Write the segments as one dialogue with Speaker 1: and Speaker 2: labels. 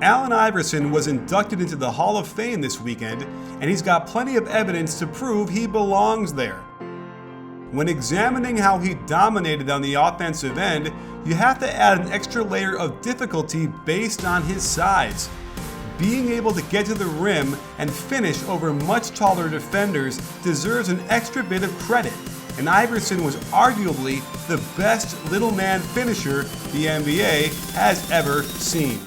Speaker 1: Allen Iverson was inducted into the Hall of Fame this weekend, and he's got plenty of evidence to prove he belongs there. When examining how he dominated on the offensive end, you have to add an extra layer of difficulty based on his size. Being able to get to the rim and finish over much taller defenders deserves an extra bit of credit, and Iverson was arguably the best little man finisher the NBA has ever seen.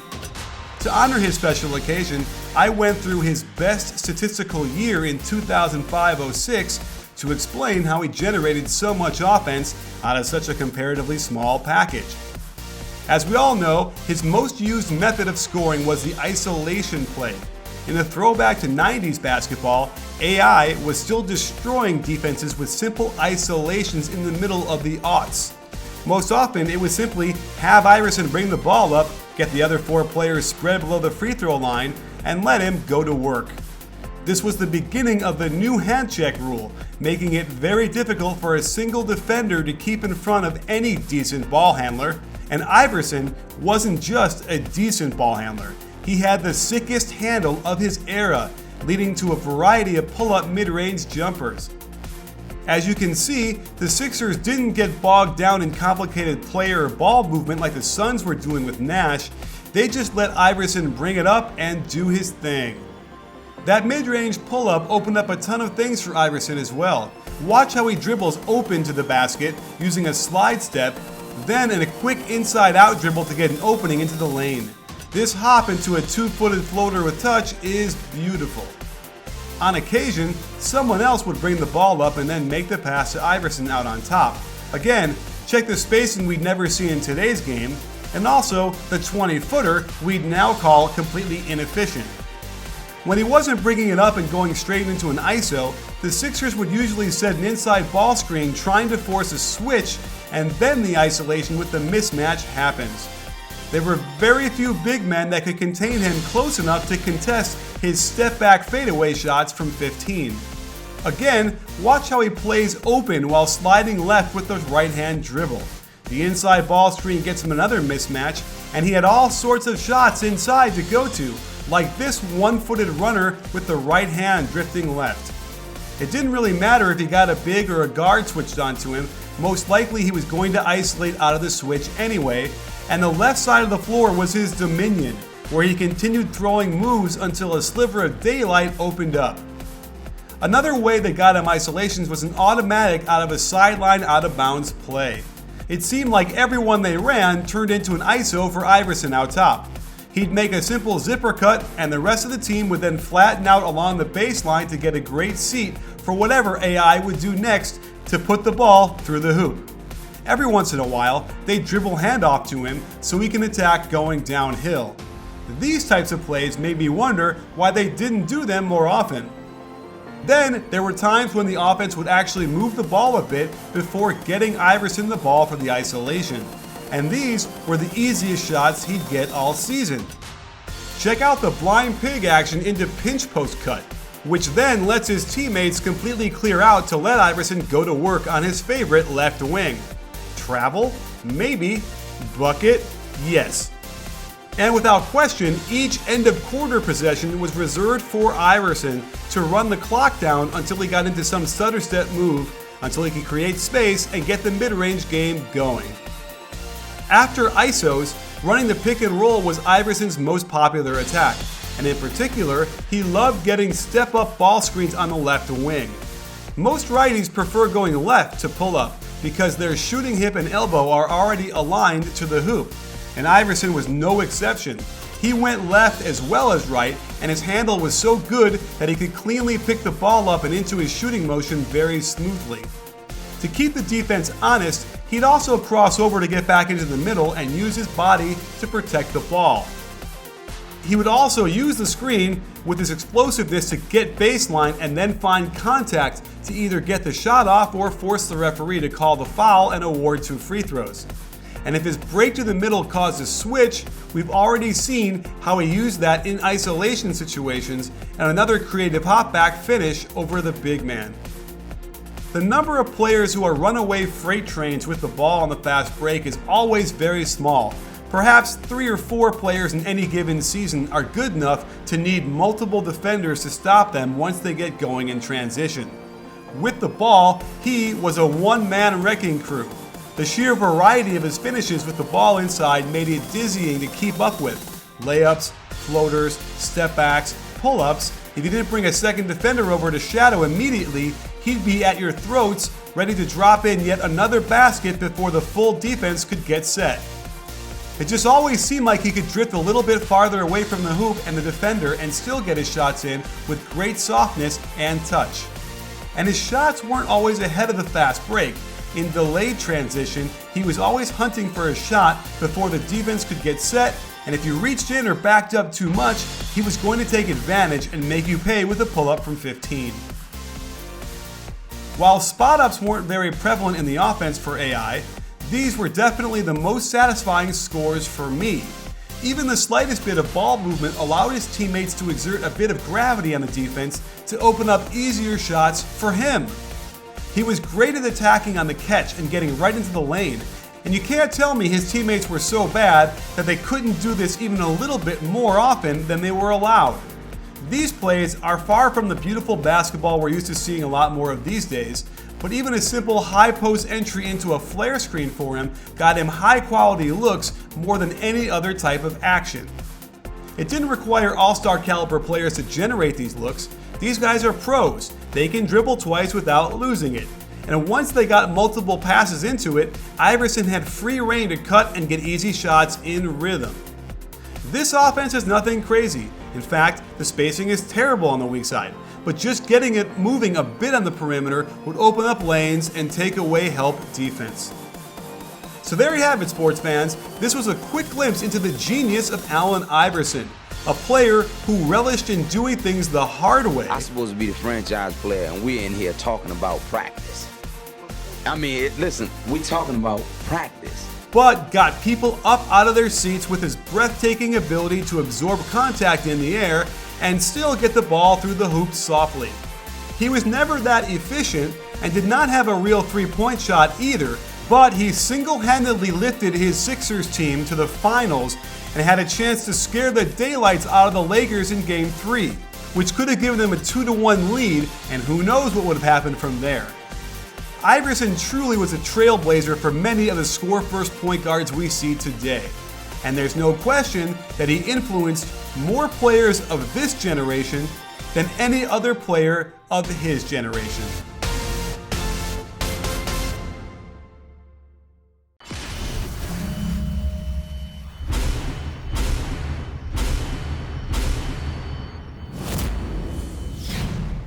Speaker 1: To honor his special occasion, I went through his best statistical year in 2005-06 to explain how he generated so much offense out of such a comparatively small package. As we all know, his most used method of scoring was the isolation play. In a throwback to 90s basketball, AI was still destroying defenses with simple isolations in the middle of the aughts. Most often, it was simply have Iverson bring the ball up, get the other 4 players spread below the free throw line, and let him go to work. This was the beginning of the new hand check rule, making it very difficult for a single defender to keep in front of any decent ball handler. And Iverson wasn't just a decent ball handler. He had the sickest handle of his era, leading to a variety of pull-up mid-range jumpers. As you can see, the Sixers didn't get bogged down in complicated player or ball movement like the Suns were doing with Nash. They just let Iverson bring it up and do his thing. That mid-range pull-up opened up a ton of things for Iverson as well. Watch how he dribbles open to the basket using a slide step, then in a quick inside-out dribble to get an opening into the lane. This hop into a 2-footed floater with touch is beautiful. On occasion, someone else would bring the ball up and then make the pass to Iverson out on top. Again, check the spacing we'd never see in today's game, and also the 20-footer we'd now call completely inefficient. When he wasn't bringing it up and going straight into an ISO, the Sixers would usually set an inside ball screen trying to force a switch, and then the isolation with the mismatch happens. There were very few big men that could contain him close enough to contest his step-back fadeaway shots from 15. Again, watch how he plays open while sliding left with the right-hand dribble. The inside ball screen gets him another mismatch, and he had all sorts of shots inside to go to, like this one-footed runner with the right hand drifting left. It didn't really matter if he got a big or a guard switched onto him, most likely he was going to isolate out of the switch anyway, and the left side of the floor was his dominion, where he continued throwing moves until a sliver of daylight opened up. Another way they got him isolations was an automatic out of a sideline out of bounds play. It seemed like everyone they ran turned into an ISO for Iverson out top. He'd make a simple zipper cut, and the rest of the team would then flatten out along the baseline to get a great seat for whatever AI would do next to put the ball through the hoop. Every once in a while, they'd dribble handoff to him so he can attack going downhill. These types of plays made me wonder why they didn't do them more often. Then, there were times when the offense would actually move the ball a bit before getting Iverson the ball for the isolation. And these were the easiest shots he'd get all season. Check out the blind pig action into pinch post cut, which then lets his teammates completely clear out to let Iverson go to work on his favorite left wing. Travel? Maybe. Bucket? Yes. And without question, each end of quarter possession was reserved for Iverson to run the clock down until he got into some stutter step move, until he could create space and get the mid-range game going. After ISOs, running the pick and roll was Iverson's most popular attack, and in particular, he loved getting step-up ball screens on the left wing. Most righties prefer going left to pull up because their shooting hip and elbow are already aligned to the hoop, and Iverson was no exception. He went left as well as right, and his handle was so good that he could cleanly pick the ball up and into his shooting motion very smoothly. To keep the defense honest, he'd also cross over to get back into the middle and use his body to protect the ball. He would also use the screen with his explosiveness to get baseline and then find contact to either get the shot off or force the referee to call the foul and award 2 free throws. And if his break to the middle caused a switch, we've already seen how he used that in isolation situations and another creative hop-back finish over the big man. The number of players who are runaway freight trains with the ball on the fast break is always very small, Perhaps 3 or 4 players in any given season are good enough to need multiple defenders to stop them once they get going in transition. With the ball, he was a one-man wrecking crew. The sheer variety of his finishes with the ball inside made it dizzying to keep up with. Layups, floaters, step backs, pull-ups. If you didn't bring a second defender over to shadow immediately, he'd be at your throats, ready to drop in yet another basket before the full defense could get set. It just always seemed like he could drift a little bit farther away from the hoop and the defender and still get his shots in with great softness and touch. And his shots weren't always ahead of the fast break. In delayed transition, he was always hunting for a shot before the defense could get set, and if you reached in or backed up too much, he was going to take advantage and make you pay with a pull-up from 15. While spot-ups weren't very prevalent in the offense for AI, these were definitely the most satisfying scores for me. Even the slightest bit of ball movement allowed his teammates to exert a bit of gravity on the defense to open up easier shots for him. He was great at attacking on the catch and getting right into the lane, and you can't tell me his teammates were so bad that they couldn't do this even a little bit more often than they were allowed. These plays are far from the beautiful basketball we're used to seeing a lot more of these days, but even a simple high post entry into a flare screen for him got him high quality looks more than any other type of action. It didn't require all-star caliber players to generate these looks. These guys are pros. They can dribble twice without losing it. And once they got multiple passes into it, Iverson had free reign to cut and get easy shots in rhythm. This offense is nothing crazy. In fact, the spacing is terrible on the weak side, but just getting it moving a bit on the perimeter would open up lanes and take away help defense. So there you have it, sports fans. This was a quick glimpse into the genius of Allen Iverson, a player who relished in doing things the hard way.
Speaker 2: I'm supposed to be the franchise player, and we're in here talking about practice. I mean, listen, we're talking about practice.
Speaker 1: But got people up out of their seats with his breathtaking ability to absorb contact in the air and still get the ball through the hoops softly. He was never that efficient and did not have a real three-point shot either, but he single-handedly lifted his Sixers team to the finals and had a chance to scare the daylights out of the Lakers in Game 3, which could have given them a 2-1 lead, and who knows what would have happened from there. Iverson truly was a trailblazer for many of the score-first point guards we see today, and there's no question that he influenced more players of this generation than any other player of his generation.